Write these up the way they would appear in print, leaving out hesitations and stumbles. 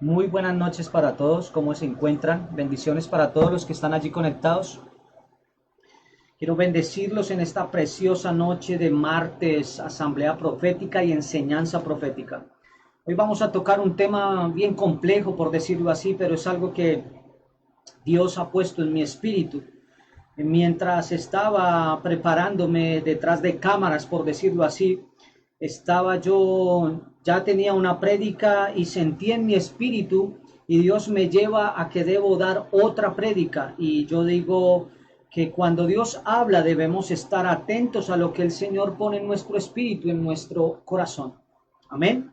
Muy buenas noches para todos, ¿cómo se encuentran? Bendiciones para todos los que están allí conectados. Quiero bendecirlos en esta preciosa noche de martes, asamblea profética y enseñanza profética. Hoy vamos a tocar un tema bien complejo, por decirlo así, pero es algo que Dios ha puesto en mi espíritu. Mientras estaba preparándome detrás de cámaras, por decirlo así, ya tenía una prédica y sentí en mi espíritu y Dios me lleva a que debo dar otra prédica. Y yo digo que cuando Dios habla debemos estar atentos a lo que el Señor pone en nuestro espíritu, en nuestro corazón. Amén.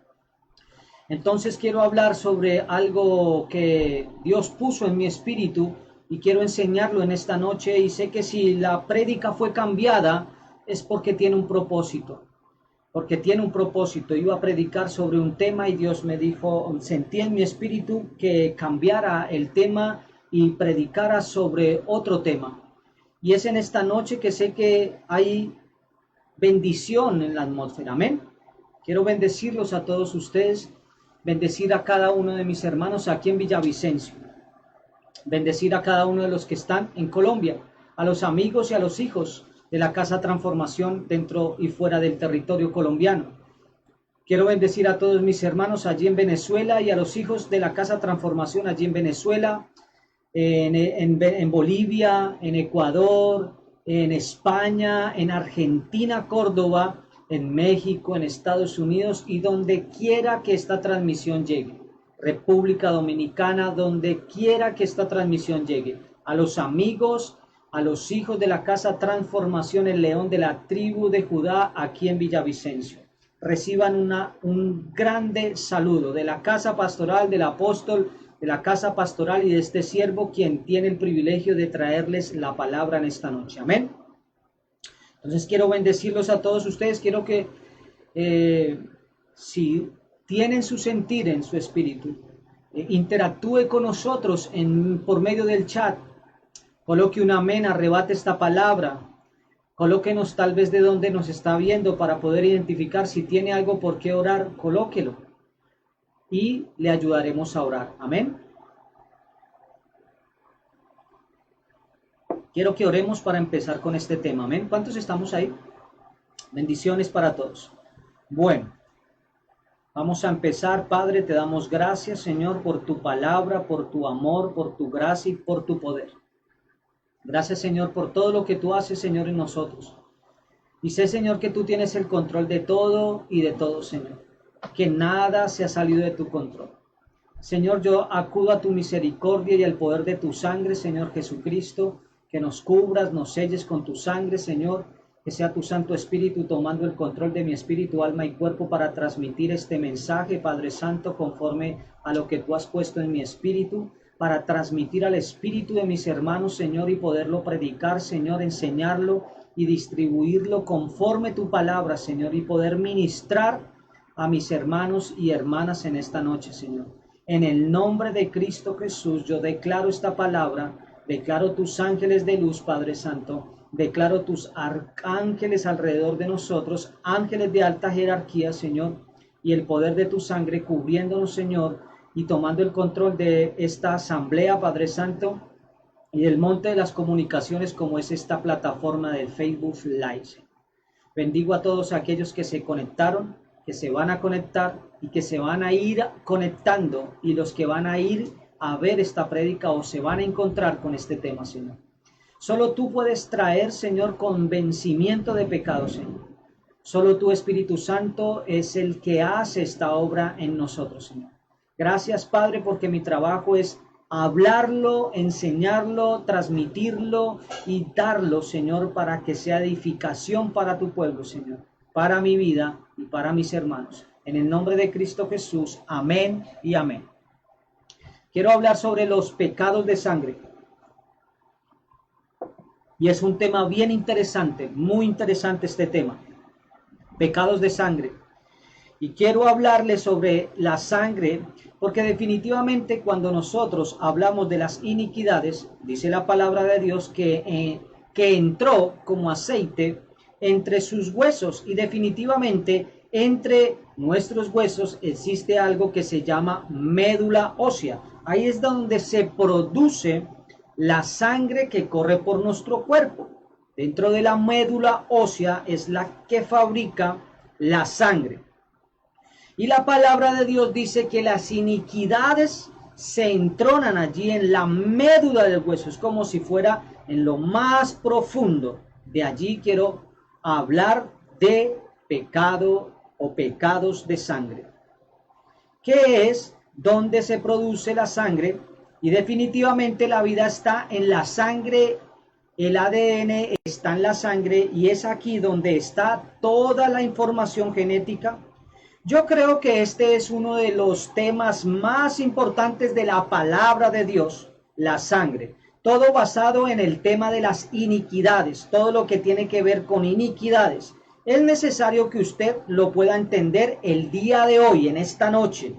Entonces quiero hablar sobre algo que Dios puso en mi espíritu y quiero enseñarlo en esta noche, y sé que si la prédica fue cambiada es porque tiene un propósito. Porque tiene un propósito. Iba a predicar sobre un tema y Dios me dijo, sentí en mi espíritu que cambiara el tema y predicara sobre otro tema. Y es en esta noche que sé que hay bendición en la atmósfera. Amén. Quiero bendecirlos a todos ustedes, bendecir a cada uno de mis hermanos aquí en Villavicencio, bendecir a cada uno de los que están en Colombia, a los amigos y a los hijos de la Casa Transformación dentro y fuera del territorio colombiano. Quiero bendecir a todos mis hermanos allí en Venezuela y a los hijos de la Casa Transformación allí en Venezuela, en Bolivia, en Ecuador, en España, en Argentina, Córdoba, en México, en Estados Unidos y donde quiera que esta transmisión llegue. República Dominicana, donde quiera que esta transmisión llegue. A los amigos, a los hijos de la Casa Transformación, el León de la tribu de Judá, aquí en Villavicencio. Reciban un grande saludo de la Casa Pastoral, del apóstol, de la Casa Pastoral y de este siervo, quien tiene el privilegio de traerles la palabra en esta noche. Amén. Entonces quiero bendecirlos a todos ustedes. Quiero que si tienen su sentir en su espíritu, interactúe con nosotros por medio del chat. Coloque un amén, arrebate esta palabra. Colóquenos tal vez de donde nos está viendo para poder identificar. Si tiene algo por qué orar, colóquelo y le ayudaremos a orar. Amén. Quiero que oremos para empezar con este tema. Amén. ¿Cuántos estamos ahí? Bendiciones para todos. Bueno, vamos a empezar. Padre, te damos gracias, Señor, por tu palabra, por tu amor, por tu gracia y por tu poder. Gracias, Señor, por todo lo que tú haces, Señor, en nosotros. Y sé, Señor, que tú tienes el control de todo y de todo, Señor. Que nada se ha salido de tu control. Señor, yo acudo a tu misericordia y al poder de tu sangre, Señor Jesucristo, que nos cubras, nos selles con tu sangre, Señor, que sea tu Santo Espíritu tomando el control de mi espíritu, alma y cuerpo para transmitir este mensaje, Padre Santo, conforme a lo que tú has puesto en mi espíritu, para transmitir al espíritu de mis hermanos, Señor, y poderlo predicar, Señor, enseñarlo y distribuirlo conforme tu palabra, Señor, y poder ministrar a mis hermanos y hermanas en esta noche, Señor. En el nombre de Cristo Jesús, yo declaro esta palabra, declaro tus ángeles de luz, Padre Santo, declaro tus arcángeles alrededor de nosotros, ángeles de alta jerarquía, Señor, y el poder de tu sangre cubriéndonos, Señor, y tomando el control de esta asamblea, Padre Santo, y del monte de las comunicaciones como es esta plataforma del Facebook Live. Bendigo a todos aquellos que se conectaron, que se van a conectar y que se van a ir conectando, y los que van a ir a ver esta prédica o se van a encontrar con este tema, Señor. Solo tú puedes traer, Señor, convencimiento de pecado, Señor. Solo tu Espíritu Santo es el que hace esta obra en nosotros, Señor. Gracias, Padre, porque mi trabajo es hablarlo, enseñarlo, transmitirlo y darlo, Señor, para que sea edificación para tu pueblo, Señor, para mi vida y para mis hermanos. En el nombre de Cristo Jesús, amén y amén. Quiero hablar sobre los pecados de sangre. Y es un tema bien interesante, muy interesante este tema. Pecados de sangre. Y quiero hablarles sobre la sangre, porque definitivamente cuando nosotros hablamos de las iniquidades, dice la palabra de Dios que entró como aceite entre sus huesos, y definitivamente entre nuestros huesos existe algo que se llama médula ósea. Ahí es donde se produce la sangre que corre por nuestro cuerpo. Dentro de la médula ósea es la que fabrica la sangre. Y la palabra de Dios dice que las iniquidades se entronan allí en la médula del hueso. Es como si fuera en lo más profundo. De allí quiero hablar de pecado o pecados de sangre. ¿Qué es? ¿Dónde se produce la sangre? Y definitivamente la vida está en la sangre. El ADN está en la sangre y es aquí donde está toda la información genética. Yo creo que este es uno de los temas más importantes de la palabra de Dios, la sangre. Todo basado en el tema de las iniquidades, todo lo que tiene que ver con iniquidades. Es necesario que usted lo pueda entender el día de hoy, en esta noche,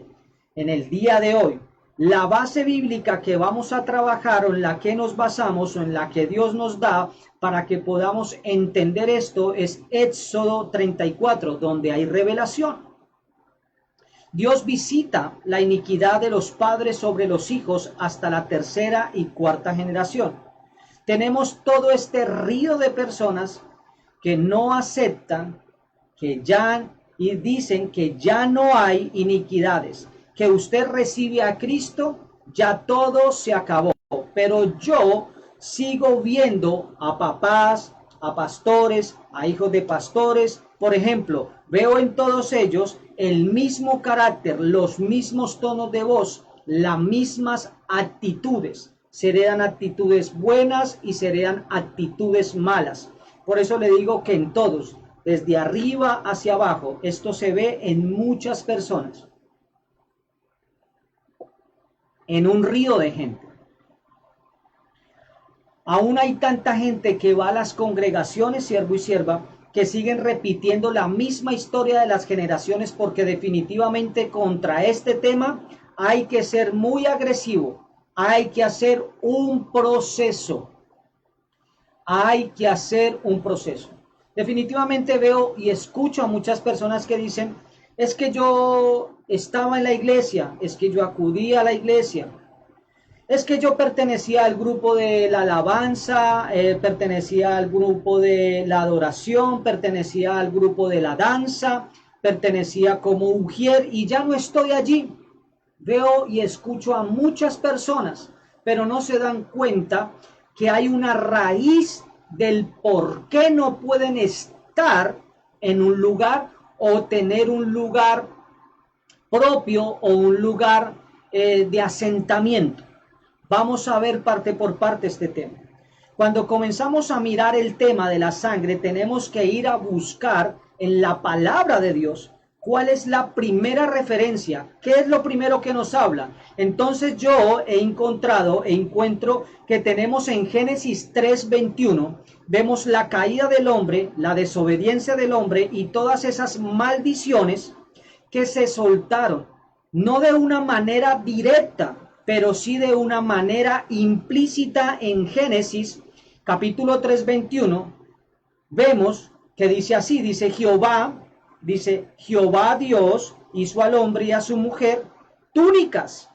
en el día de hoy. La base bíblica que vamos a trabajar o en la que nos basamos o en la que Dios nos da para que podamos entender esto es Éxodo 34, donde hay revelación. Dios visita la iniquidad de los padres sobre los hijos hasta la tercera y cuarta generación. Tenemos todo este río de personas que no aceptan, que ya y dicen que ya no hay iniquidades, que usted recibe a Cristo, ya todo se acabó. Pero yo sigo viendo a papás, a pastores, a hijos de pastores. Por ejemplo, veo en todos ellos el mismo carácter, los mismos tonos de voz, las mismas actitudes. Se heredan actitudes buenas y se heredan actitudes malas. Por eso le digo que en todos, desde arriba hacia abajo, esto se ve en muchas personas. En un río de gente. Aún hay tanta gente que va a las congregaciones, siervo y sierva, que siguen repitiendo la misma historia de las generaciones, porque definitivamente contra este tema hay que ser muy agresivo, hay que hacer un proceso, Definitivamente veo y escucho a muchas personas que dicen, es que yo estaba en la iglesia, es que yo acudía a la iglesia, es que yo pertenecía al grupo de la alabanza, pertenecía al grupo de la adoración, pertenecía al grupo de la danza, pertenecía como ujier y ya no estoy allí. Veo y escucho a muchas personas, pero no se dan cuenta que hay una raíz del por qué no pueden estar en un lugar o tener un lugar propio o un lugar de asentamiento. Vamos a ver parte por parte este tema. Cuando comenzamos a mirar el tema de la sangre, tenemos que ir a buscar en la palabra de Dios cuál es la primera referencia, qué es lo primero que nos habla. Entonces yo encuentro que tenemos en Génesis 3:21, vemos la caída del hombre, la desobediencia del hombre y todas esas maldiciones que se soltaron, no de una manera directa, pero sí de una manera implícita. En Génesis capítulo 3:21 vemos que dice así, dice Jehová Dios hizo al hombre y a su mujer túnicas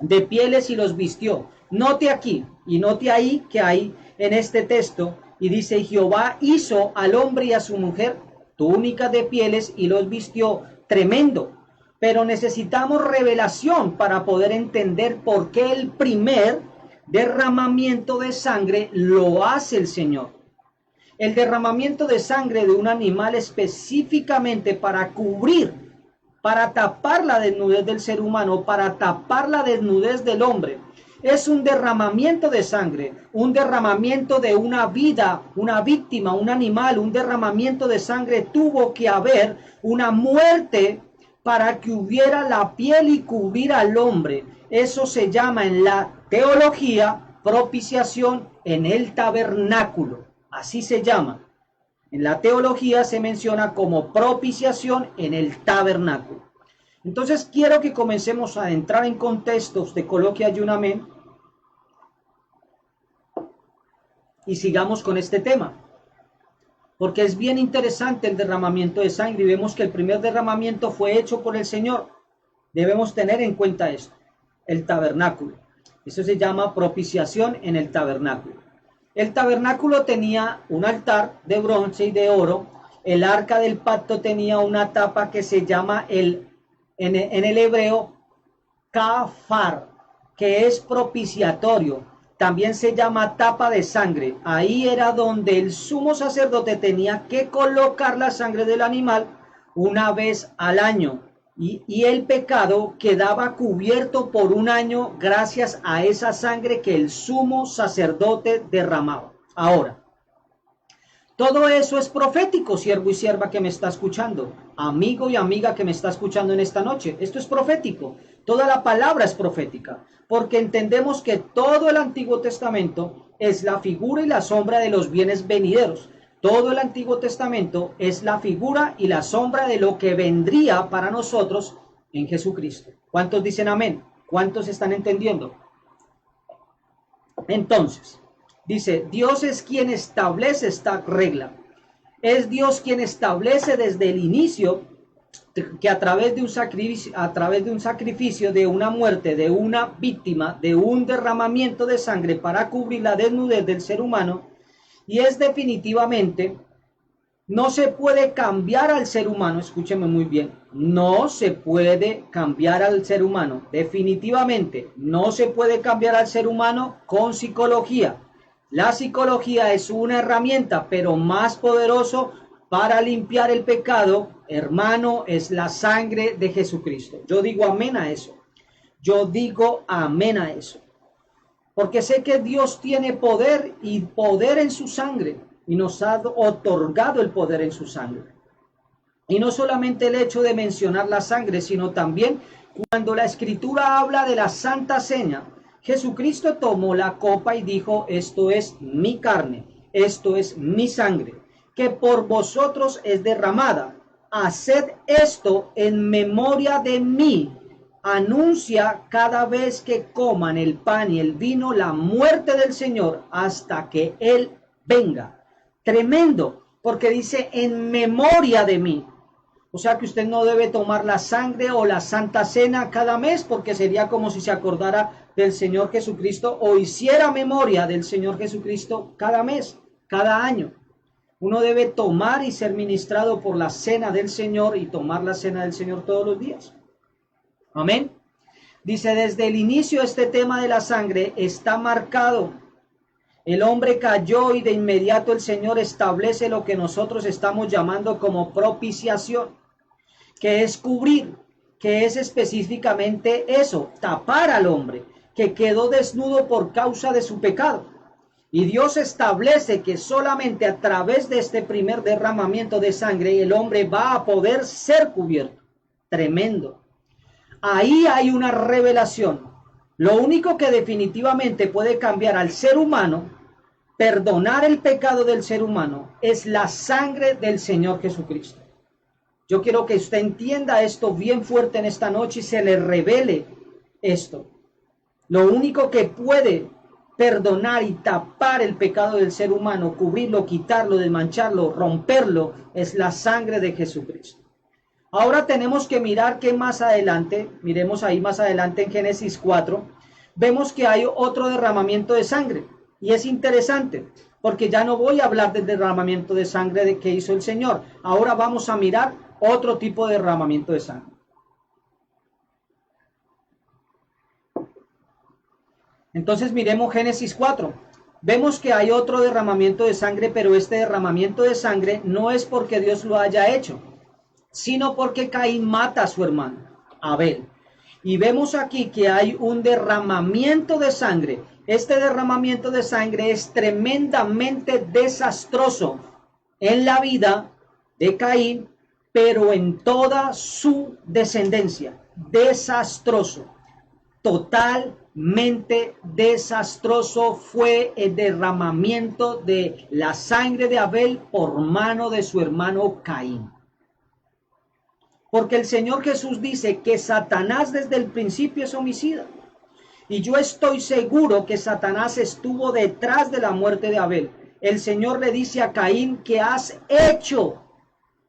de pieles y los vistió. Note aquí y note ahí que hay en este texto y dice Jehová hizo al hombre y a su mujer túnicas de pieles y los vistió. Tremendo. Pero necesitamos revelación para poder entender por qué el primer derramamiento de sangre lo hace el Señor. El derramamiento de sangre de un animal específicamente para cubrir, para tapar la desnudez del ser humano, para tapar la desnudez del hombre. Es un derramamiento de sangre, un derramamiento de una vida, una víctima, un animal, un derramamiento de sangre. Tuvo que haber una muerte para que hubiera la piel y cubrir al hombre. Eso se llama en la teología propiciación en el tabernáculo. Así se llama. En la teología se menciona como propiciación en el tabernáculo. Entonces quiero que comencemos a entrar en contextos de coloquia y un amén y sigamos con este tema. porque es bien interesante el derramamiento de sangre y vemos que el primer derramamiento fue hecho por el Señor. Debemos tener en cuenta esto, el tabernáculo. Eso se llama propiciación en el tabernáculo. El tabernáculo tenía un altar de bronce y de oro. El arca del pacto tenía una tapa que se llama en el hebreo kafar, que es propiciatorio. También se llama tapa de sangre. Ahí era donde el sumo sacerdote tenía que colocar la sangre del animal una vez al año. Y el pecado quedaba cubierto por un año gracias a esa sangre que el sumo sacerdote derramaba. Ahora, todo eso es profético, siervo y sierva que me está escuchando, amigo y amiga que me está escuchando en esta noche. Esto es profético. Toda la palabra es profética, porque entendemos que todo el Antiguo Testamento es la figura y la sombra de los bienes venideros. Todo el Antiguo Testamento es la figura y la sombra de lo que vendría para nosotros en Jesucristo. ¿Cuántos dicen amén? ¿Cuántos están entendiendo? Entonces, dice, Dios es quien establece esta regla. Es Dios quien establece desde el inicio que a través de un sacrificio, de una muerte, de una víctima, de un derramamiento de sangre para cubrir la desnudez del ser humano, y es definitivamente, no se puede cambiar al ser humano, escúcheme muy bien, no se puede cambiar al ser humano, definitivamente, no se puede cambiar al ser humano con psicología. La psicología es una herramienta, pero más poderoso para limpiar el pecado, hermano, es la sangre de Jesucristo. Yo digo amén a eso. Yo digo amén a eso. Porque sé que Dios tiene poder y poder en su sangre y nos ha otorgado el poder en su sangre. Y no solamente el hecho de mencionar la sangre, sino también cuando la Escritura habla de la Santa Cena, Jesucristo tomó la copa y dijo, esto es mi carne, esto es mi sangre, que por vosotros es derramada. Haced esto en memoria de mí. Anuncia cada vez que coman el pan y el vino la muerte del Señor hasta que Él venga. Tremendo, porque dice en memoria de mí. O sea que usted no debe tomar la sangre o la Santa Cena cada mes, porque sería como si se acordara del Señor Jesucristo o hiciera memoria del Señor Jesucristo cada mes, cada año. Uno debe tomar y ser ministrado por la cena del Señor y tomar la cena del Señor todos los días. Amén. Dice, desde el inicio este tema de la sangre está marcado. El hombre cayó y de inmediato el Señor establece lo que nosotros estamos llamando como propiciación, que es cubrir, que es específicamente eso, tapar al hombre, que quedó desnudo por causa de su pecado. Y Dios establece que solamente a través de este primer derramamiento de sangre el hombre va a poder ser cubierto. Tremendo. Ahí hay una revelación. Lo único que definitivamente puede cambiar al ser humano, perdonar el pecado del ser humano, es la sangre del Señor Jesucristo. Yo quiero que usted entienda esto bien fuerte en esta noche y se le revele esto. Lo único que puede perdonar y tapar el pecado del ser humano, cubrirlo, quitarlo, desmancharlo, romperlo, es la sangre de Jesucristo. Ahora tenemos que mirar que más adelante, miremos ahí más adelante en Génesis 4, vemos que hay otro derramamiento de sangre. Y es interesante, porque ya no voy a hablar del derramamiento de sangre que hizo el Señor. Ahora vamos a mirar otro tipo de derramamiento de sangre. Entonces miremos Génesis 4. Vemos que hay otro derramamiento de sangre, pero este derramamiento de sangre no es porque Dios lo haya hecho, sino porque Caín mata a su hermano, Abel. Y vemos aquí que hay un derramamiento de sangre. Este derramamiento de sangre es tremendamente desastroso en la vida de Caín, pero en toda su descendencia. Desastroso. Totalmente desastroso fue el derramamiento de la sangre de Abel por mano de su hermano Caín. Porque el Señor Jesús dice que Satanás desde el principio es homicida. Y yo estoy seguro que Satanás estuvo detrás de la muerte de Abel. el Señor le dice a Caín, ¿qué has hecho?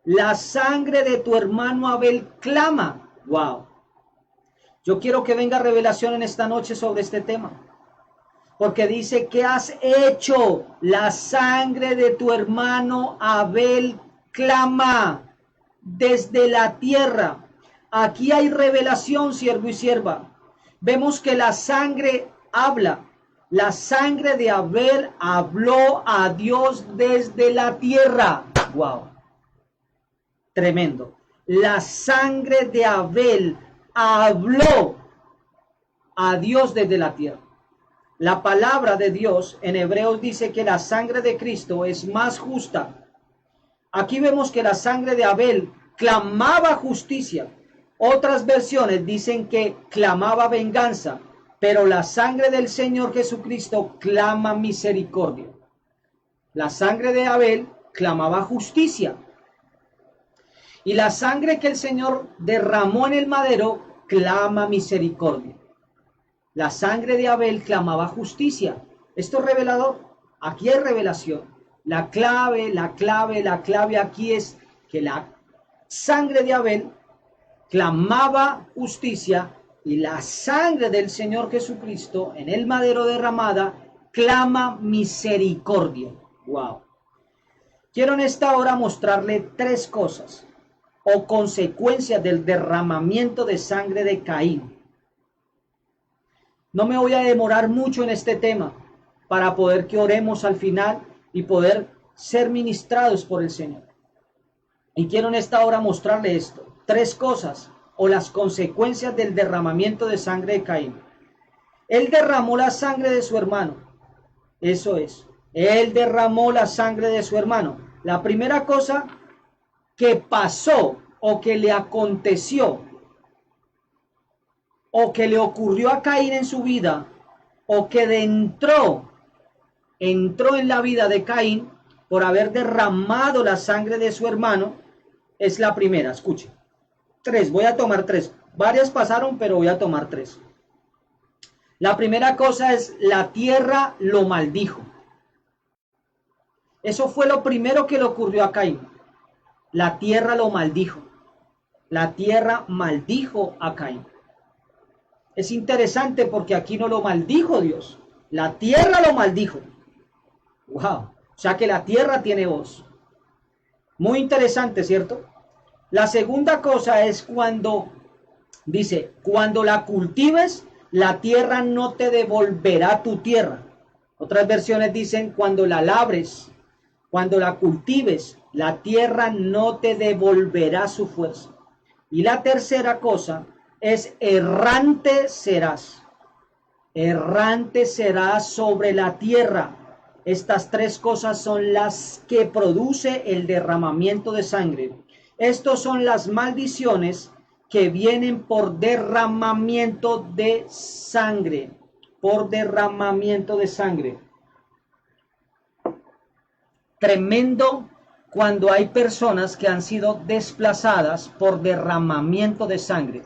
La sangre de tu hermano Abel clama. Wow. Yo quiero que venga revelación en esta noche sobre este tema. Porque dice, ¿qué has hecho? La sangre de tu hermano Abel clama desde la tierra. Aquí hay revelación, siervo y sierva. Vemos que la sangre habla. La sangre de Abel habló a Dios desde la tierra. Wow. Tremendo. La sangre de Abel habló a Dios desde la tierra. La palabra de Dios en Hebreos dice que la sangre de Cristo es más justa. Aquí vemos que la sangre de Abel clamaba justicia. Otras versiones dicen que clamaba venganza, pero la sangre del Señor Jesucristo clama misericordia. La sangre de Abel clamaba justicia. Y la sangre que el Señor derramó en el madero clama misericordia. La sangre de Abel clamaba justicia. Esto es revelador. Aquí hay revelación. La clave aquí es que la sangre de Abel clamaba justicia y la sangre del Señor Jesucristo en el madero derramada clama misericordia. Wow. Quiero en esta hora mostrarle tres cosas o consecuencias del derramamiento de sangre de Caín. No me voy a demorar mucho en este tema para poder que oremos al final y poder ser ministrados por el Señor. Y quiero en esta hora mostrarle esto. Tres cosas o las consecuencias del derramamiento de sangre de Caín. Él derramó la sangre de su hermano. Eso es. Él derramó la sangre de su hermano. La primera cosa que pasó o que le aconteció o que le ocurrió a Caín en su vida, o que entró en la vida de Caín por haber derramado la sangre de su hermano, es la primera. Escuche. Tres, voy a tomar tres. Varias pasaron, pero voy a tomar tres. La primera cosa es, la tierra lo maldijo. Eso fue lo primero que le ocurrió a Caín. La tierra lo maldijo. La tierra maldijo a Caín. Es interesante porque aquí no lo maldijo Dios. La tierra lo maldijo. Wow. O sea que la tierra tiene voz. Muy interesante, ¿cierto? La segunda cosa es cuando, dice, cuando la cultives, la tierra no te devolverá tu tierra. Otras versiones dicen, cuando la labres, cuando la cultives, la tierra no te devolverá su fuerza. Y la tercera cosa es errante serás. Errante serás sobre la tierra. Estas tres cosas son las que produce el derramamiento de sangre. Estos son las maldiciones que vienen por derramamiento de sangre. Por derramamiento de sangre. Tremendo cuando hay personas que han sido desplazadas por derramamiento de sangre.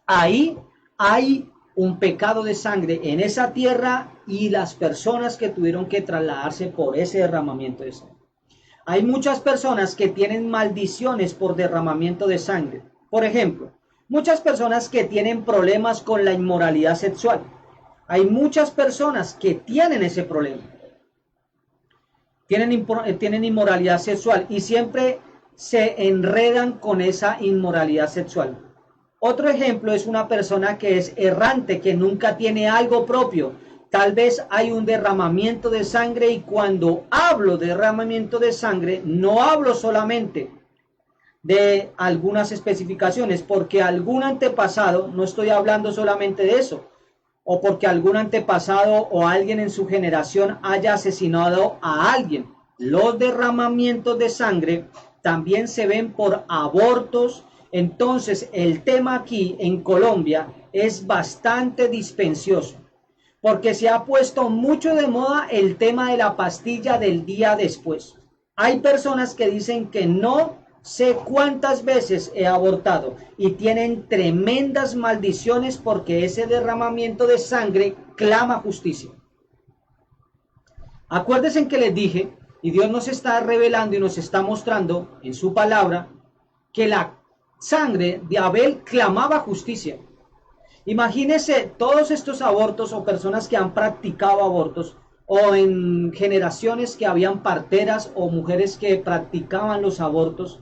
Ahí hay un pecado de sangre en esa tierra y las personas que tuvieron que trasladarse por ese derramamiento de sangre. Hay muchas personas que tienen maldiciones por derramamiento de sangre. Por ejemplo, muchas personas que tienen problemas con la inmoralidad sexual. Hay muchas personas que tienen ese problema. Tienen inmoralidad sexual y siempre se enredan con esa inmoralidad sexual. Otro ejemplo es una persona que es errante, que nunca tiene algo propio. Tal vez hay un derramamiento de sangre y cuando hablo de derramamiento de sangre, no hablo solamente de algunas especificaciones, porque algún antepasado, no estoy hablando solamente de eso, o porque algún antepasado o alguien en su generación haya asesinado a alguien. Los derramamientos de sangre también se ven por abortos. Entonces el tema aquí en Colombia es bastante dispensioso, porque se ha puesto mucho de moda el tema de la pastilla del día después. Hay personas que dicen que no sé cuántas veces he abortado y tienen tremendas maldiciones porque ese derramamiento de sangre clama justicia. Acuérdense en que les dije, y Dios nos está revelando y nos está mostrando en su palabra, que la sangre de Abel clamaba justicia. Imagínense todos estos abortos o personas que han practicado abortos o en generaciones que habían parteras o mujeres que practicaban los abortos.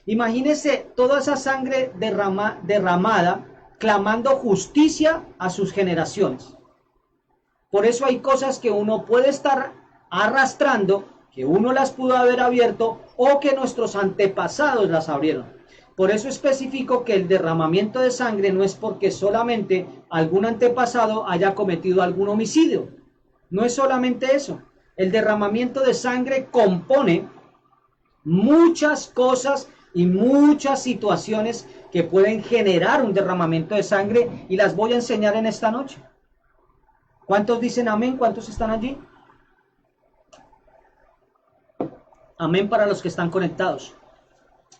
Imagínense toda esa sangre derramada clamando justicia a sus generaciones. Por eso hay cosas que uno puede estar arrastrando, que uno las pudo haber abierto o que nuestros antepasados las abrieron. Por eso especifico que el derramamiento de sangre no es porque solamente algún antepasado haya cometido algún homicidio. No es solamente eso. El derramamiento de sangre compone muchas cosas y muchas situaciones que pueden generar un derramamiento de sangre y las voy a enseñar en esta noche. ¿Cuántos dicen amén? ¿Cuántos están allí? Amén para los que están conectados.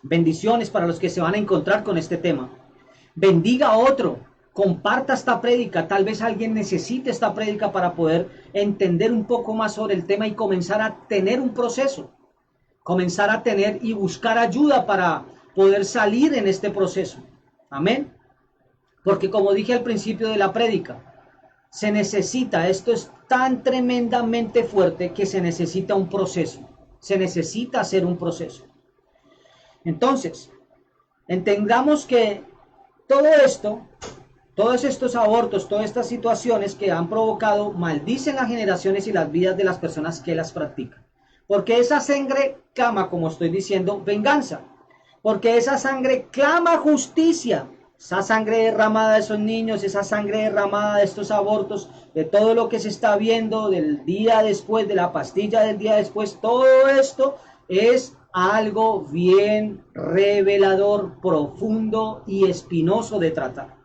Bendiciones para los que se van a encontrar con este tema. Bendiga a otro, comparta esta prédica. Tal vez alguien necesite esta prédica para poder entender un poco más sobre el tema y comenzar a tener un proceso. Comenzar a tener y buscar ayuda para poder salir en este proceso. Amén. Porque como dije al principio de la prédica, se necesita, esto es tan tremendamente fuerte que se necesita un proceso. Se necesita hacer un proceso. Entonces, entendamos que todo esto, todos estos abortos, todas estas situaciones que han provocado, maldicen las generaciones y las vidas de las personas que las practican. Porque esa sangre clama, como estoy diciendo, venganza. Porque esa sangre clama justicia. Esa sangre derramada de esos niños, esa sangre derramada de estos abortos, de todo lo que se está viendo, del día después, de la pastilla del día después, todo esto es algo bien revelador, profundo y espinoso de tratar.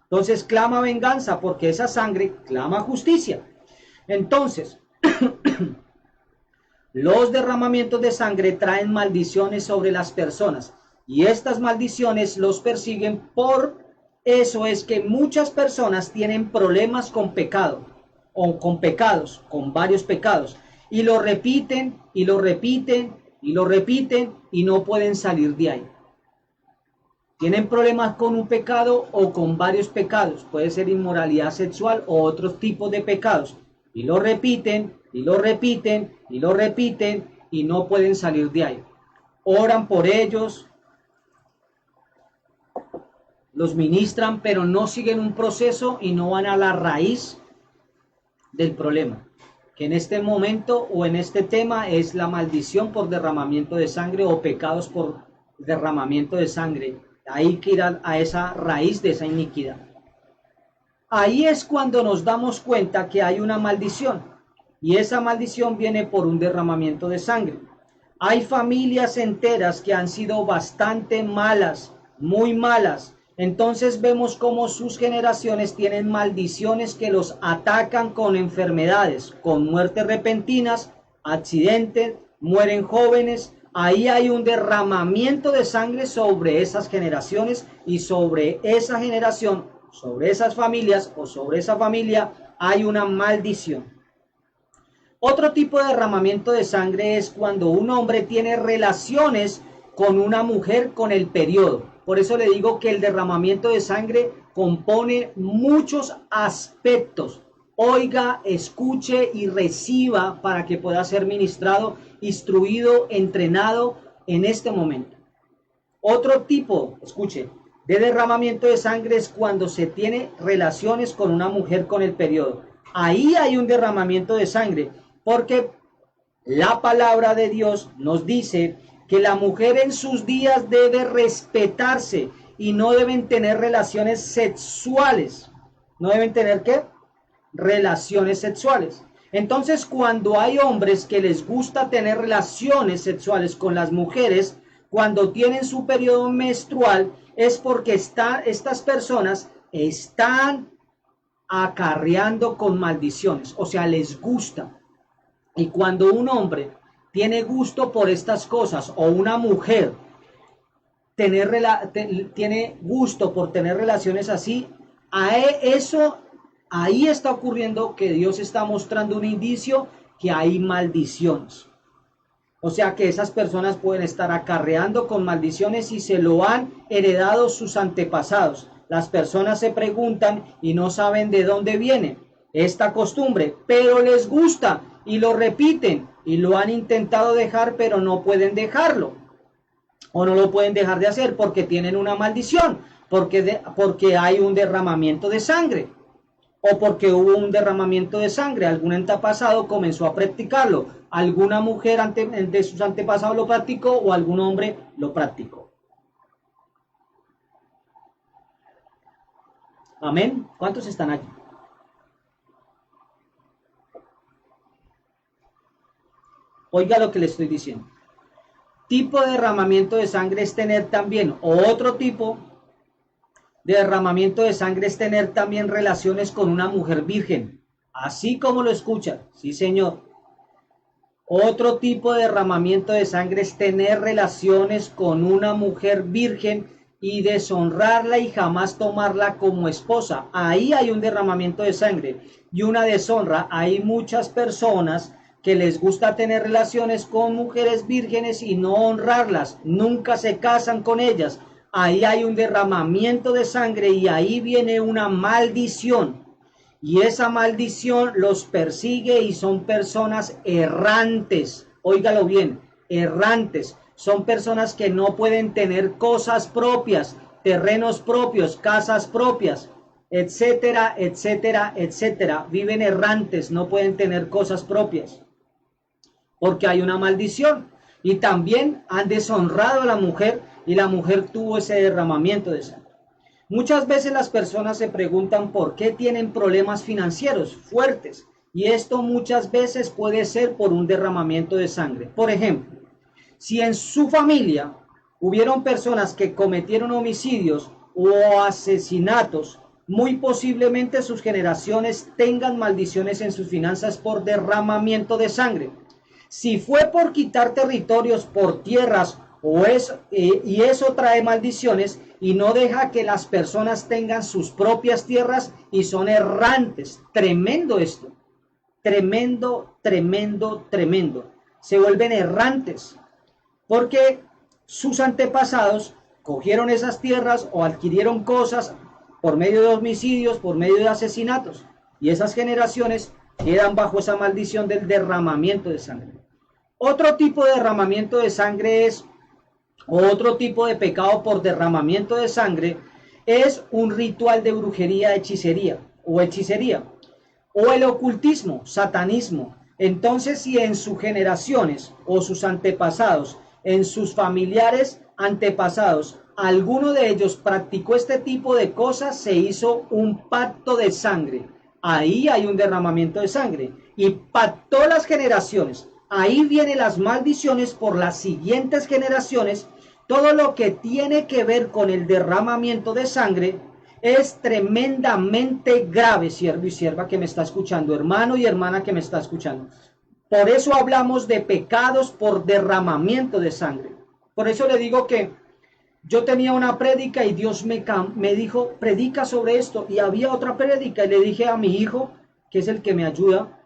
Entonces clama venganza porque esa sangre clama justicia. Entonces, los derramamientos de sangre traen maldiciones sobre las personas y estas maldiciones los persiguen. Por eso es que muchas personas tienen problemas con pecado o con pecados, con varios pecados, y lo repiten y lo repiten y lo repiten y no pueden salir de ahí. Tienen problemas con un pecado o con varios pecados, puede ser inmoralidad sexual o otros tipos de pecados, y lo repiten y lo repiten y lo repiten y no pueden salir de ahí. Oran por ellos, los ministran, pero no siguen un proceso y no van a la raíz del problema, que en este momento o en este tema es la maldición por derramamiento de sangre o pecados por derramamiento de sangre. Hay que ir a esa raíz de esa iniquidad. Ahí es cuando nos damos cuenta que hay una maldición y esa maldición viene por un derramamiento de sangre. Hay familias enteras que han sido bastante malas, muy malas. Entonces vemos cómo sus generaciones tienen maldiciones que los atacan con enfermedades, con muertes repentinas, accidentes, mueren jóvenes. Ahí hay un derramamiento de sangre sobre esas generaciones y sobre esa generación, sobre esas familias o sobre esa familia hay una maldición. Otro tipo de derramamiento de sangre es cuando un hombre tiene relaciones con una mujer con el periodo. Por eso le digo que el derramamiento de sangre compone muchos aspectos. Oiga, escuche y reciba para que pueda ser ministrado, instruido, entrenado en este momento. Otro tipo, escuche, de derramamiento de sangre es cuando se tiene relaciones con una mujer con el periodo. Ahí hay un derramamiento de sangre, porque la palabra de Dios nos dice que la mujer en sus días debe respetarse y no deben tener relaciones sexuales. ¿No deben tener qué? Relaciones sexuales. Entonces, cuando hay hombres que les gusta tener relaciones sexuales con las mujeres, cuando tienen su periodo menstrual, es porque estas personas están acarreando con maldiciones, o sea, les gusta. Y cuando un hombre tiene gusto por estas cosas, o una mujer tiene gusto por tener relaciones así, ahí está ocurriendo que Dios está mostrando un indicio que hay maldiciones. O sea que esas personas pueden estar acarreando con maldiciones y se lo han heredado sus antepasados. Las personas se preguntan y no saben de dónde viene esta costumbre, pero les gusta y lo repiten y lo han intentado dejar, pero no pueden dejarlo. O no lo pueden dejar de hacer porque tienen una maldición, porque hay un derramamiento de sangre. O porque hubo un derramamiento de sangre, algún antepasado comenzó a practicarlo, alguna mujer de sus antepasados lo practicó o algún hombre lo practicó. Amén. ¿Cuántos están aquí? Oiga lo que le estoy diciendo. Tipo de derramamiento de sangre es tener también, o otro tipo de derramamiento de sangre es tener también relaciones con una mujer virgen, así como lo escuchan, sí señor. Otro tipo de derramamiento de sangre es tener relaciones con una mujer virgen y deshonrarla y jamás tomarla como esposa. Ahí hay un derramamiento de sangre y una deshonra. Hay muchas personas que les gusta tener relaciones con mujeres vírgenes y no honrarlas, nunca se casan con ellas. Ahí hay un derramamiento de sangre y ahí viene una maldición. Y esa maldición los persigue y son personas errantes. Óigalo bien, errantes. Son personas que no pueden tener cosas propias, terrenos propios, casas propias, etcétera, etcétera, etcétera. Viven errantes, no pueden tener cosas propias. Porque hay una maldición. Y también han deshonrado a la mujer y la mujer tuvo ese derramamiento de sangre. Muchas veces las personas se preguntan por qué tienen problemas financieros fuertes y esto muchas veces puede ser por un derramamiento de sangre. Por ejemplo, si en su familia hubieron personas que cometieron homicidios o asesinatos, muy posiblemente sus generaciones tengan maldiciones en sus finanzas por derramamiento de sangre. Si fue por quitar territorios, por tierras, y eso trae maldiciones y no deja que las personas tengan sus propias tierras y son errantes. Tremendo esto. Tremendo, tremendo, tremendo. Se vuelven errantes porque sus antepasados cogieron esas tierras o adquirieron cosas por medio de homicidios, por medio de asesinatos. Y esas generaciones quedan bajo esa maldición del derramamiento de sangre. Otro tipo de derramamiento de sangre es, otro tipo de pecado por derramamiento de sangre es un ritual de brujería, hechicería, o el ocultismo, satanismo. Entonces, si en sus generaciones o sus antepasados, en sus familiares antepasados, alguno de ellos practicó este tipo de cosas, se hizo un pacto de sangre. Ahí hay un derramamiento de sangre y pactó las generaciones. Ahí vienen las maldiciones por las siguientes generaciones. Todo lo que tiene que ver con el derramamiento de sangre es tremendamente grave, siervo y sierva que me está escuchando, hermano y hermana que me está escuchando. Por eso hablamos de pecados por derramamiento de sangre. Por eso le digo que yo tenía una prédica y Dios me dijo, predica sobre esto. Y había otra prédica y le dije a mi hijo, que es el que me ayuda,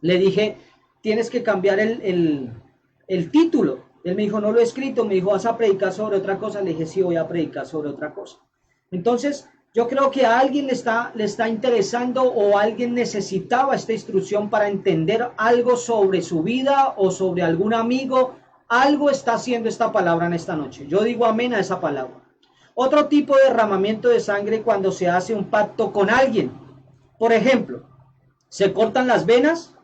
le dije, tienes que cambiar el título. Él me dijo, no lo he escrito, me dijo, ¿vas a predicar sobre otra cosa? Le dije, sí, voy a predicar sobre otra cosa. Entonces, yo creo que a alguien le está interesando o alguien necesitaba esta instrucción para entender algo sobre su vida o sobre algún amigo. Algo está haciendo esta palabra en esta noche. Yo digo amén a esa palabra. Otro tipo de derramamiento de sangre cuando se hace un pacto con alguien. Por ejemplo, se cortan las venas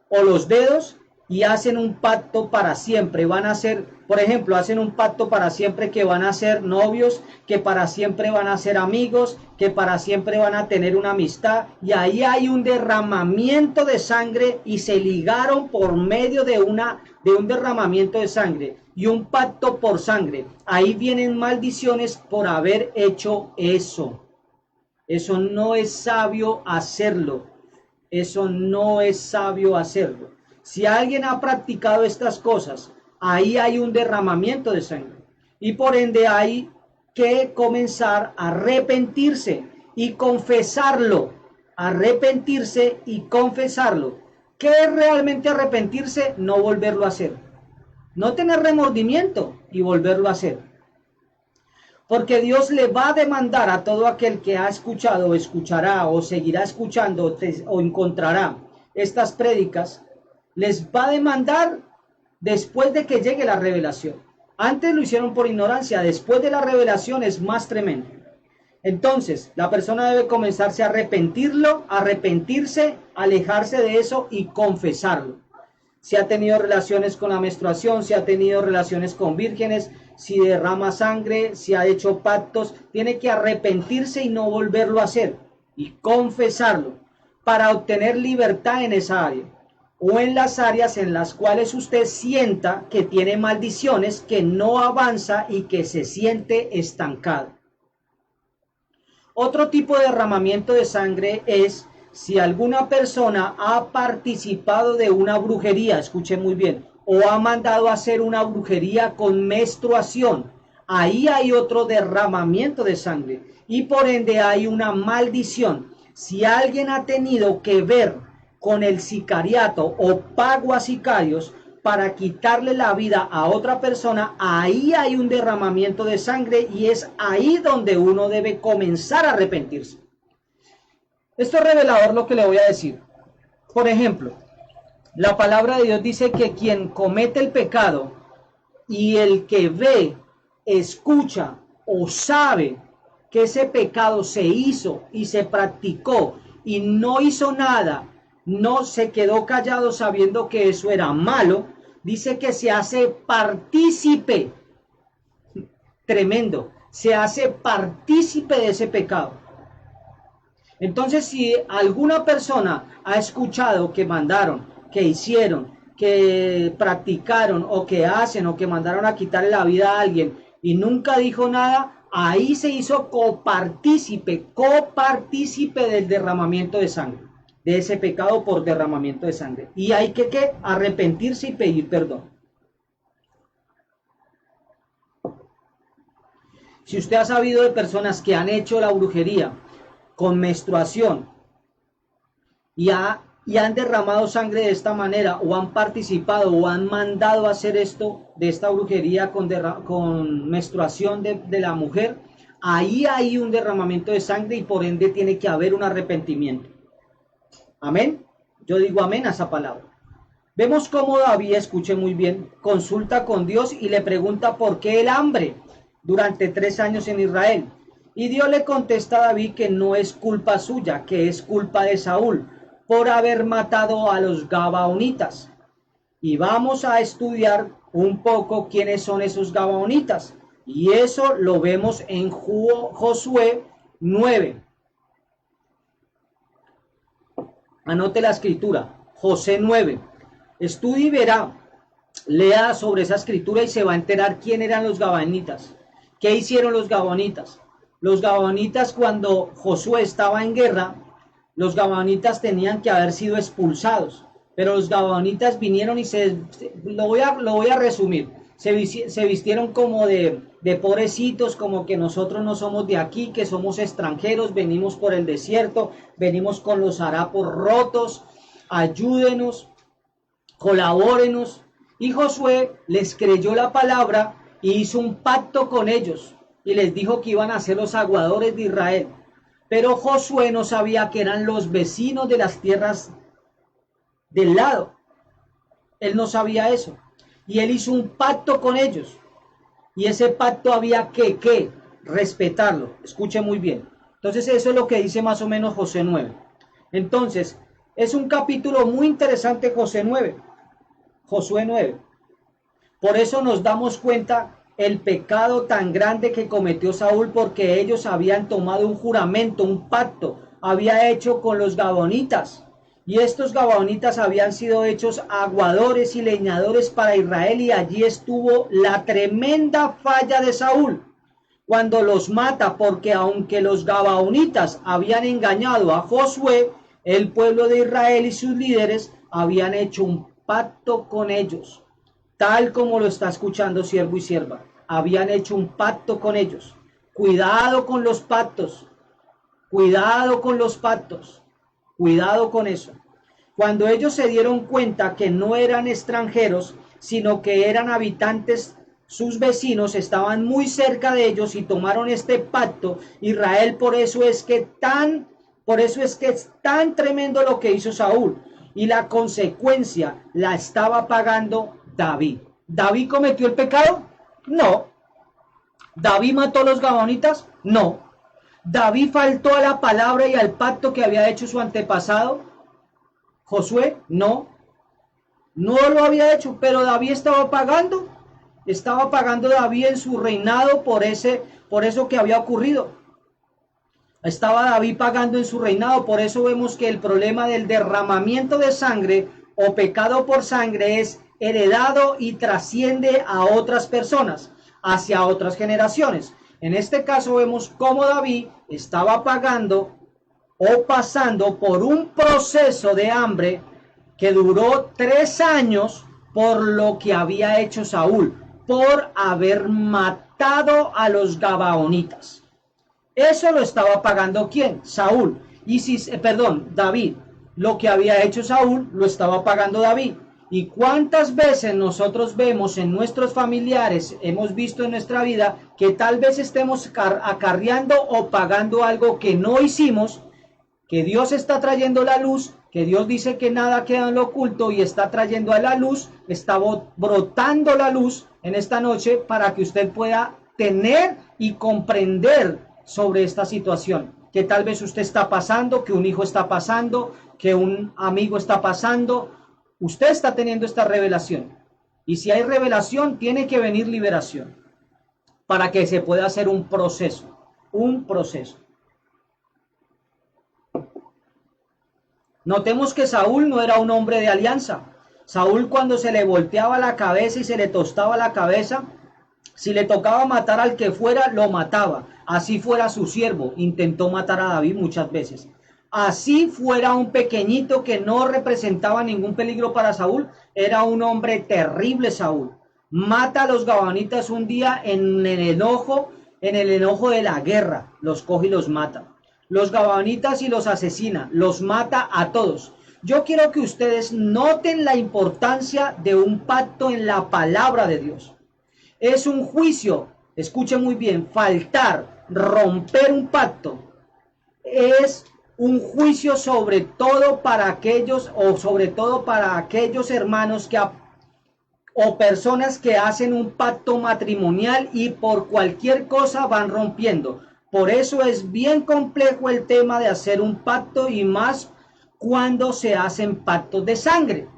o los dedos y hacen un pacto para siempre. Van a ser, por ejemplo, hacen un pacto para siempre que van a ser novios, que para siempre van a ser amigos, que para siempre van a tener una amistad. Y ahí hay un derramamiento de sangre y se ligaron por medio de un derramamiento de sangre y un pacto por sangre. Ahí vienen maldiciones por haber hecho eso. Eso no es sabio hacerlo. Eso no es sabio hacerlo. Si alguien ha practicado estas cosas, ahí hay un derramamiento de sangre. Y por ende hay que comenzar a arrepentirse y confesarlo. Arrepentirse y confesarlo. ¿Qué es realmente arrepentirse? No volverlo a hacer. No tener remordimiento y volverlo a hacer. Porque Dios le va a demandar a todo aquel que ha escuchado o escuchará o seguirá escuchando o encontrará estas prédicas, les va a demandar después de que llegue la revelación. Antes lo hicieron por ignorancia, después de la revelación es más tremendo. Entonces, la persona debe comenzarse a arrepentirse, alejarse de eso y confesarlo. Si ha tenido relaciones con la menstruación, si ha tenido relaciones con vírgenes, si derrama sangre, si ha hecho pactos, tiene que arrepentirse y no volverlo a hacer y confesarlo para obtener libertad en esa área o en las áreas en las cuales usted sienta que tiene maldiciones, que no avanza y que se siente estancado. Otro tipo de derramamiento de sangre es si alguna persona ha participado de una brujería, escuche muy bien, o ha mandado a hacer una brujería con menstruación. Ahí hay otro derramamiento de sangre y por ende hay una maldición. Si alguien ha tenido que ver con el sicariato o pago a sicarios para quitarle la vida a otra persona, ahí hay un derramamiento de sangre y es ahí donde uno debe comenzar a arrepentirse. Esto es revelador lo que le voy a decir. Por ejemplo, la palabra de Dios dice que quien comete el pecado y el que ve, escucha o sabe que ese pecado se hizo y se practicó y no hizo nada, no se quedó callado sabiendo que eso era malo, dice que se hace partícipe, tremendo, se hace partícipe de ese pecado. Entonces, si alguna persona ha escuchado que mandaron, que hicieron, que practicaron o que hacen o que mandaron a quitarle la vida a alguien y nunca dijo nada, ahí se hizo copartícipe del derramamiento de sangre, de ese pecado por derramamiento de sangre. Y hay que arrepentirse y pedir perdón. Si usted ha sabido de personas que han hecho la brujería con menstruación y han derramado sangre de esta manera o han participado o han mandado a hacer esto de esta brujería con menstruación de la mujer, ahí hay un derramamiento de sangre y por ende tiene que haber un arrepentimiento. Amén. Yo digo amén a esa palabra. Vemos cómo David, escuche muy bien, consulta con Dios y le pregunta por qué el hambre durante 3 años en Israel. Y Dios le contesta a David que no es culpa suya, que es culpa de Saúl por haber matado a los Gabaonitas. Y vamos a estudiar un poco quiénes son esos Gabaonitas. Y eso lo vemos en Josué 9. Anote la escritura, Josué 9. Estudie y verá, lea sobre esa escritura y se va a enterar quién eran los Gabaonitas. ¿Qué hicieron los Gabaonitas? Los Gabaonitas, cuando Josué estaba en guerra, los Gabaonitas tenían que haber sido expulsados, pero los Gabaonitas vinieron y lo voy a resumir, se vistieron como de pobrecitos, como que nosotros no somos de aquí, que somos extranjeros, venimos por el desierto, venimos con los harapos rotos, ayúdenos, colabórenos. Y Josué les creyó la palabra y hizo un pacto con ellos y les dijo que iban a ser los aguadores de Israel. Pero Josué no sabía que eran los vecinos de las tierras del lado. Él no sabía eso. Y él hizo un pacto con ellos. Y ese pacto había que respetarlo. Escuche muy bien. Entonces eso es lo que dice más o menos Josué 9. Entonces, es un capítulo muy interesante Josué 9. Por eso nos damos cuenta el pecado tan grande que cometió Saúl, porque ellos habían tomado un juramento, un pacto, había hecho con los Gabaonitas. Y estos Gabaonitas habían sido hechos aguadores y leñadores para Israel, y allí estuvo la tremenda falla de Saúl cuando los mata, porque aunque los Gabaonitas habían engañado a Josué, el pueblo de Israel y sus líderes habían hecho un pacto con ellos, tal como lo está escuchando siervo y sierva. Habían hecho un pacto con ellos. Cuidado con los pactos, cuidado con los pactos, cuidado con eso. Cuando ellos se dieron cuenta que no eran extranjeros, sino que eran habitantes, sus vecinos estaban muy cerca de ellos y tomaron este pacto. Israel, por eso es que es tan tremendo lo que hizo Saúl. Y la consecuencia la estaba pagando David. ¿David cometió el pecado? No. ¿David mató a los gabaonitas? No. ¿David faltó a la palabra y al pacto que había hecho su antepasado Josué? No. No lo había hecho, pero David estaba pagando David en su reinado por eso que había ocurrido. Estaba David pagando en su reinado. Por eso vemos que el problema del derramamiento de sangre o pecado por sangre es heredado y trasciende a otras personas, hacia otras generaciones. En este caso vemos cómo David estaba pagando o pasando por un proceso de hambre que duró 3 años por lo que había hecho Saúl, por haber matado a los gabaonitas. Eso lo estaba pagando ¿quién? Saúl. David. Lo que había hecho Saúl lo estaba pagando David. ¿Y cuántas veces nosotros vemos en nuestros familiares, hemos visto en nuestra vida, que tal vez estemos acarreando o pagando algo que no hicimos, que Dios está trayendo la luz, que Dios dice que nada queda en lo oculto y está trayendo a la luz, está brotando la luz en esta noche para que usted pueda tener y comprender sobre esta situación que tal vez usted está pasando, que un hijo está pasando, que un amigo está pasando. Usted está teniendo esta revelación, y si hay revelación tiene que venir liberación para que se pueda hacer un proceso. Notemos que Saúl no era un hombre de alianza. Saúl, cuando se le volteaba la cabeza y se le tostaba la cabeza, si le tocaba matar al que fuera, lo mataba. Así fuera su siervo, intentó matar a David muchas veces. Así fuera un pequeñito que no representaba ningún peligro para Saúl, era un hombre terrible Saúl. Mata a los gabaonitas un día en el enojo de la guerra, los coge y los mata. Los gabaonitas y los asesina, los mata a todos. Yo quiero que ustedes noten la importancia de un pacto en la palabra de Dios. Es un juicio, escuchen muy bien, faltar, romper un pacto, es un juicio sobre todo para aquellos hermanos o personas que hacen un pacto matrimonial y por cualquier cosa van rompiendo. Por eso es bien complejo el tema de hacer un pacto, y más cuando se hacen pactos de sangre.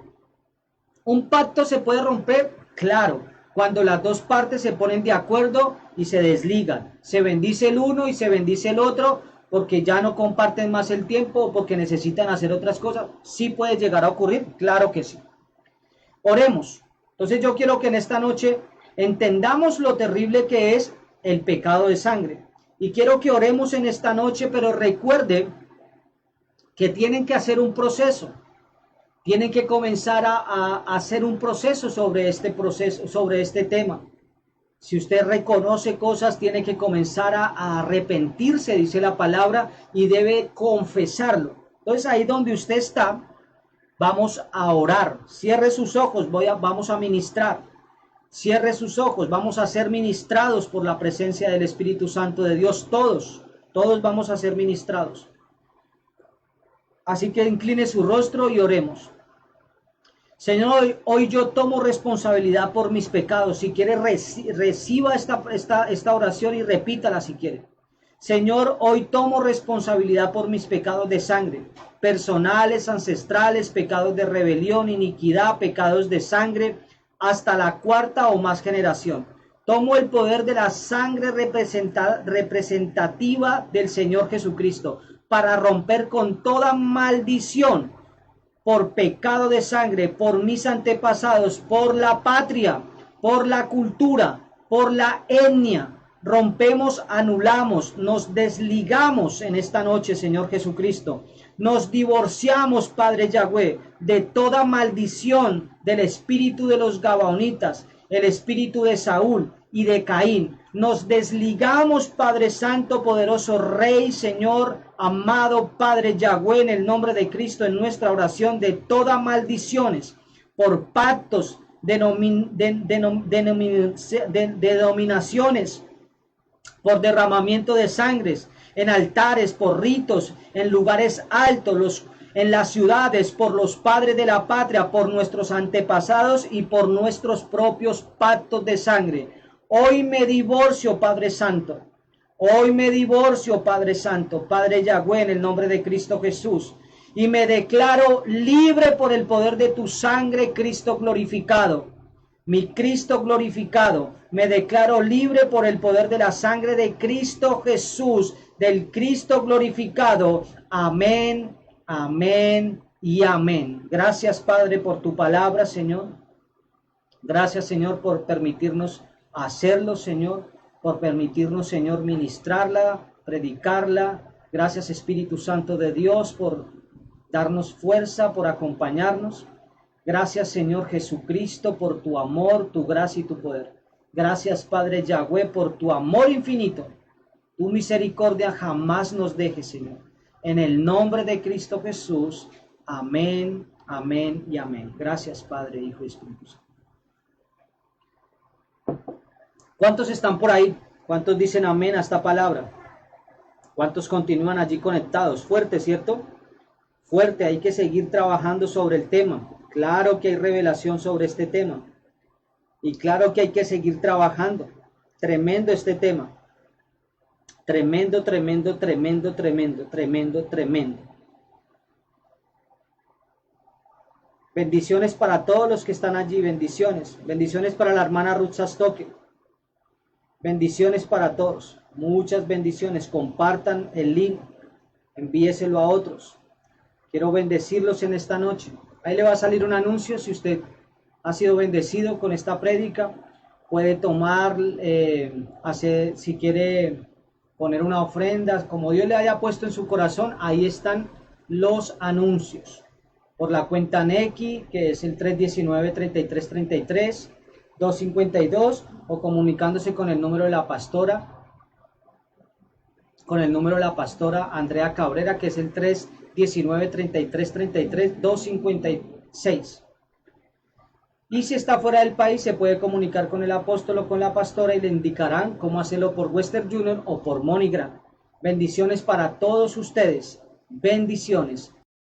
¿Un pacto se puede romper? Claro, cuando las dos partes se ponen de acuerdo y se desligan. Se bendice el uno y se bendice el otro porque ya no comparten más el tiempo o porque necesitan hacer otras cosas. ¿Sí puede llegar a ocurrir? Claro que sí. Oremos. Entonces yo quiero que en esta noche entendamos lo terrible que es el pecado de sangre. Y quiero que oremos en esta noche, pero recuerde que tienen que hacer un proceso. Tienen que comenzar a hacer un proceso sobre este tema. Si usted reconoce cosas, tiene que comenzar a arrepentirse, dice la palabra, y debe confesarlo. Entonces ahí donde usted está, vamos a orar. Cierre sus ojos, vamos a ministrar. Cierre sus ojos, vamos a ser ministrados por la presencia del Espíritu Santo de Dios. Todos vamos a ser ministrados. Así que incline su rostro y oremos. Señor, hoy yo tomo responsabilidad por mis pecados. Si quiere, reciba esta oración y repítala si quiere. Señor, hoy tomo responsabilidad por mis pecados de sangre, personales, ancestrales, pecados de rebelión, iniquidad, pecados de sangre, hasta la 4ª o más generación. Tomo el poder de la sangre representativa del Señor Jesucristo para romper con toda maldición por pecado de sangre, por mis antepasados, por la patria, por la cultura, por la etnia. Rompemos, anulamos, nos desligamos en esta noche, Señor Jesucristo. Nos divorciamos, Padre Yahweh, de toda maldición del espíritu de los gabaonitas, el espíritu de Saúl, y de Caín. Nos desligamos, Padre Santo, poderoso Rey, Señor, amado Padre Yahweh, en el nombre de Cristo, en nuestra oración, de todas maldiciones, por pactos, denominaciones, por derramamiento de sangres, en altares, por ritos, en lugares altos, en las ciudades, por los padres de la patria, por nuestros antepasados y por nuestros propios pactos de sangre. Hoy me divorcio, Padre Santo. Hoy me divorcio, Padre Santo, Padre Yahweh, en el nombre de Cristo Jesús. Y me declaro libre por el poder de tu sangre, Cristo glorificado. Mi Cristo glorificado, me declaro libre por el poder de la sangre de Cristo Jesús, del Cristo glorificado. Amén, amén y amén. Gracias, Padre, por tu palabra, Señor. Gracias, Señor, por permitirnos hacerlo, Señor, por permitirnos, Señor, ministrarla, predicarla. Gracias, Espíritu Santo de Dios, por darnos fuerza, por acompañarnos. Gracias, Señor Jesucristo, por tu amor, tu gracia y tu poder. Gracias, Padre Yahweh, por tu amor infinito. Tu misericordia jamás nos deje, Señor. En el nombre de Cristo Jesús. Amén, amén y amén. Gracias, Padre, Hijo y Espíritu Santo. ¿Cuántos están por ahí? ¿Cuántos dicen amén a esta palabra? ¿Cuántos continúan allí conectados? Fuerte, ¿cierto? Fuerte, hay que seguir trabajando sobre el tema. Claro que hay revelación sobre este tema. Y claro que hay que seguir trabajando. Tremendo este tema. Tremendo, tremendo, tremendo, tremendo, tremendo, tremendo. Bendiciones para todos los que están allí. Bendiciones. Bendiciones para la hermana Ruth Sastoque. Bendiciones para todos. Muchas bendiciones. Compartan el link. Envíeselo a otros. Quiero bendecirlos en esta noche. Ahí le va a salir un anuncio. Si usted ha sido bendecido con esta prédica, puede tomar, si quiere poner una ofrenda, como Dios le haya puesto en su corazón. Ahí están los anuncios. Por la cuenta Nequi, que es el 319-3333, 252, o comunicándose con el número de la pastora, Andrea Cabrera, que es el 319-3333, 256. Y si está fuera del país, se puede comunicar con el apóstol o con la pastora y le indicarán cómo hacerlo por Western Union o por MoneyGram. Bendiciones para todos ustedes. Bendiciones.